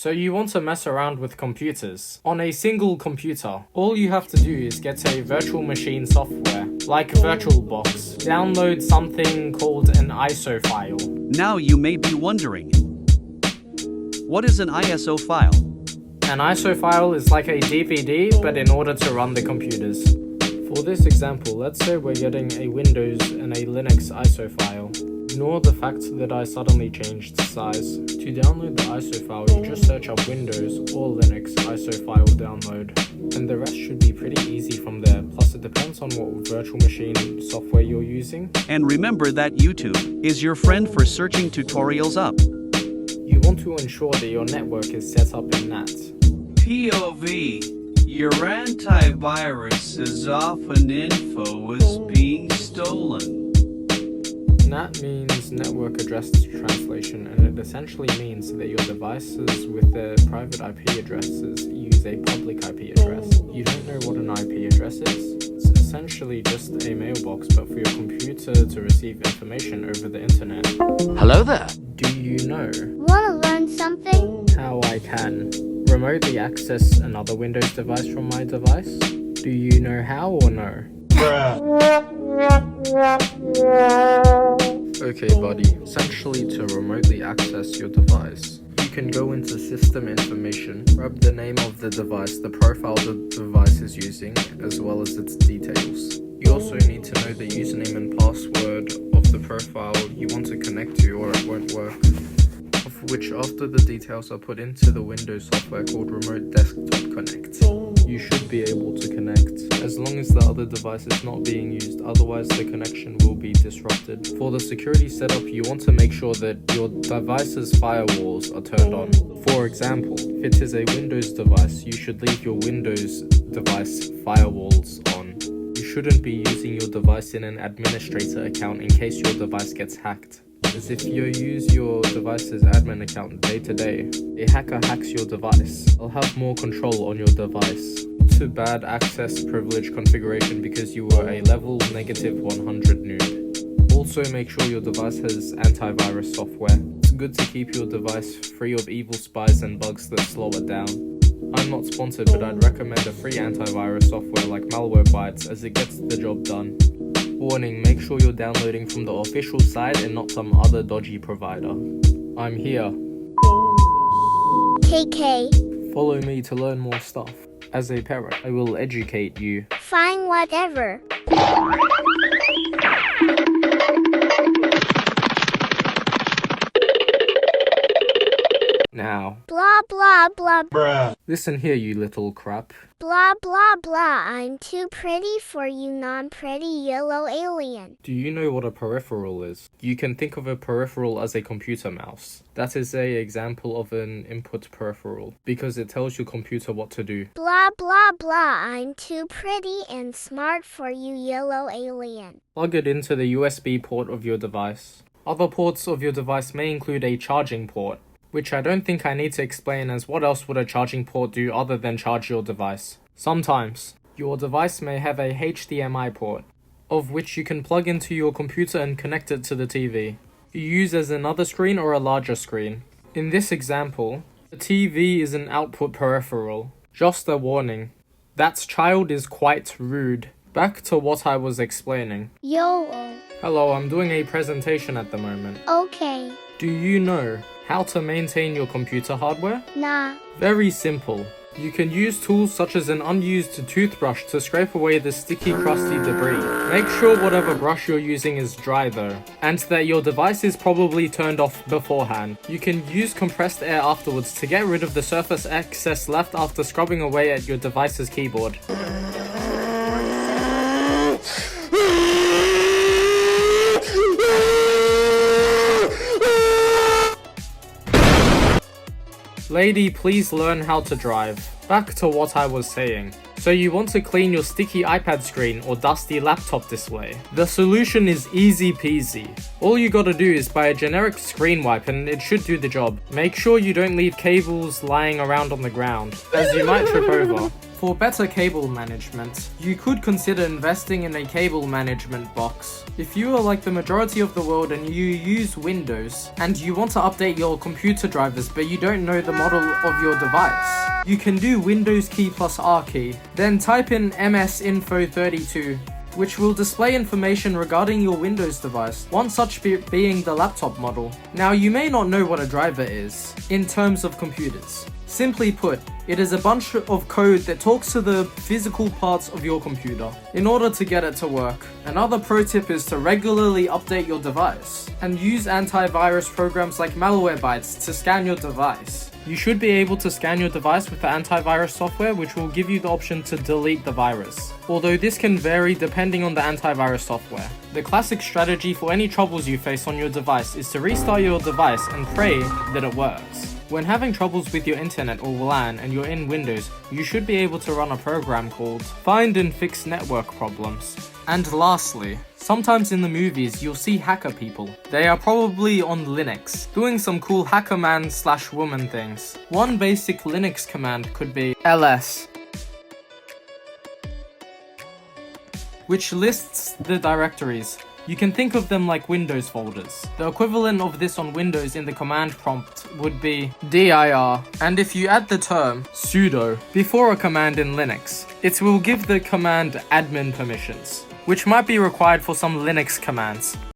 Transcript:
So you want to mess around with computers. On a single computer, all you have to do is get a virtual machine software, like VirtualBox. Download something called an ISO file. Now you may be wondering, what is an ISO file? An ISO file is like a DVD, but in order to run the computers. For this example, let's say we're getting a Windows and a Linux ISO file. Ignore the fact that I suddenly changed size. To download the ISO file, you just search up Windows or Linux ISO file download. And the rest should be pretty easy from there, plus it depends on what virtual machine software you're using. And remember that YouTube is your friend for searching tutorials up. You want to ensure that your network is set up in NAT. POV, your antivirus is off and info is being stolen. NAT means Network Address Translation, and it essentially means that your devices with their private IP addresses use a public IP address. You don't know what an IP address is? It's essentially just a mailbox, but for your computer to receive information over the internet. Hello there. Do you know Wanna learn something? how I can remotely access another Windows device from my device? Do you know how or no? Okay buddy, essentially to remotely access your device, you can go into System Information, grab the name of the device, the profile the device is using, as well as its details. You also need to know the username and password of the profile you want to connect to or it won't work. Of which after the details are put into the Windows software called Remote Desktop Connect. You should be able to connect, as long as the other device is not being used, otherwise the connection will be disrupted. For the security setup, you want to make sure that your device's firewalls are turned on. For example, if it is a Windows device, you should leave your Windows device firewalls on. You shouldn't be using your device in an administrator account in case your device gets hacked. As if you use your device's admin account day to day, a hacker hacks your device. They'll have more control on your device. To bad access privilege configuration because you were a level -100 noob. Also make sure your device has antivirus software. It's good to keep your device free of evil spies and bugs that slow it down. I'm not sponsored, but I'd recommend a free antivirus software like Malwarebytes as it gets the job done. Warning, make sure you're downloading from the official site and not some other dodgy provider. I'm here. KK. Follow me to learn more stuff. As a parrot, I will educate you. Fine, whatever. Now, Blah, blah, blah. listen here, you little crap. Blah, blah, blah. I'm too pretty for you, non-pretty yellow alien. Do you know what a peripheral is? You can think of a peripheral as a computer mouse. That is an example of an input peripheral, because it tells your computer what to do. Blah, blah, blah. I'm too pretty and smart for you, yellow alien. Plug it into the USB port of your device. Other ports of your device may include a charging port, which I don't think I need to explain, as what else would a charging port do other than charge your device? Sometimes, your device may have a HDMI port, of which you can plug into your computer and connect it to the TV. You use as another screen or a larger screen. In this example, the TV is an output peripheral. Just a warning, that child is quite rude. Back to what I was explaining. YOLO. Hello, I'm doing a presentation at the moment. Okay. Do you know how to maintain your computer hardware? Nah. Very simple. You can use tools such as an unused toothbrush to scrape away the sticky, crusty debris. Make sure whatever brush you're using is dry though, and that your device is probably turned off beforehand. You can use compressed air afterwards to get rid of the surface excess left after scrubbing away at your device's keyboard. Lady, please learn how to drive. Back to what I was saying. So you want to clean your sticky iPad screen or dusty laptop display? The solution is easy peasy. All you gotta do is buy a generic screen wipe and it should do the job. Make sure you don't leave cables lying around on the ground, as you might trip over. For better cable management, you could consider investing in a cable management box. If you are like the majority of the world and you use Windows, and you want to update your computer drivers but you don't know the model of your device, you can do Windows key plus R key, then type in msinfo32, which will display information regarding your Windows device, one such being the laptop model. Now you may not know what a driver is, in terms of computers. Simply put, it is a bunch of code that talks to the physical parts of your computer in order to get it to work. Another pro tip is to regularly update your device and use antivirus programs like Malwarebytes to scan your device. You should be able to scan your device with the antivirus software, which will give you the option to delete the virus, although this can vary depending on the antivirus software. The classic strategy for any troubles you face on your device is to restart your device and pray that it works. When having troubles with your internet or LAN and you're in Windows, you should be able to run a program called Find and Fix Network Problems. And lastly, sometimes in the movies you'll see hacker people. They are probably on Linux, doing some cool hacker man/woman things. One basic Linux command could be ls, which lists the directories. You can think of them like Windows folders. The equivalent of this on Windows in the command prompt would be dir, and if you add the term sudo before a command in Linux, it will give the command admin permissions, which might be required for some Linux commands.